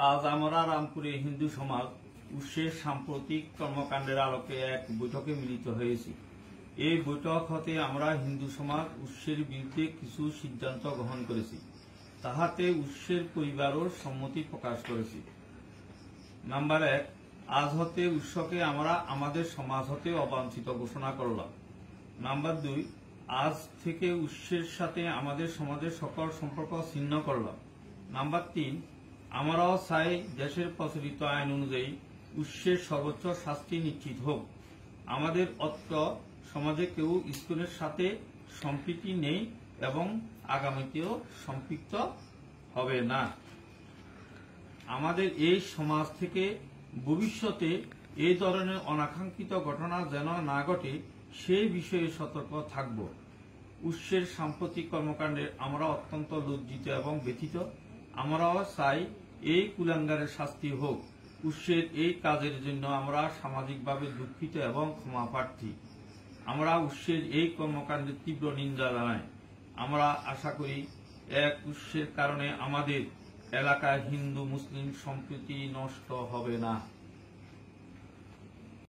আজ আমরা রামপুরে হিন্দু সমাজ উৎসের সাম্প্রতিক কর্মকাণ্ডের আলোকে এক বৈঠকে মিলিত হয়েছি। এই বৈঠক হতে আমরা হিন্দু সমাজ উৎসের বিরুদ্ধে কিছু সিদ্ধান্ত গ্রহণ করেছি, তাহাতে উৎসের পরিবারও সম্মতি প্রকাশ করেছি। নাম্বার 1, আজ হতে উৎসকে আমরা আমাদের সমাজ হতে অবাঞ্ছিত ঘোষণা করলাম। নাম্বার 2, আজ থেকে উৎসের সাথে আমাদের সমাজের সকল সম্পর্ক ছিন্ন করলাম। নাম্বার 3, আমরাও চাই দেশের প্রচলিত আইন অনুযায়ী উৎসের সর্বোচ্চ শাস্তি নিশ্চিত হোক। আমাদের অত্র সমাজে কেউ ইসকনের সাথে সম্পৃক্তি নেই এবং আগামীতেও সম্পৃক্ত হবে না। আমাদের এই সমাজ থেকে ভবিষ্যতে এই ধরনের অনাকাঙ্ক্ষিত ঘটনা যেন না ঘটে সেই বিষয়ে সতর্ক থাকব। উৎসের সাম্প্রতিক কর্মকাণ্ডে আমরা অত্যন্ত লজ্জিত এবং ব্যথিত। আমরাও চাই এই কুলাঙ্গারের শাস্তি হোক। উৎসের এই কাজের জন্য আমরা সামাজিকভাবে দুঃখিত এবং ক্ষমা প্রার্থী। আমরা উৎসের এই কর্মকাণ্ডের তীব্র নিন্দা জানাই। আমরা আশা করি এক উৎসের কারণে আমাদের এলাকায় হিন্দু মুসলিম সম্প্রীতি নষ্ট হবে না।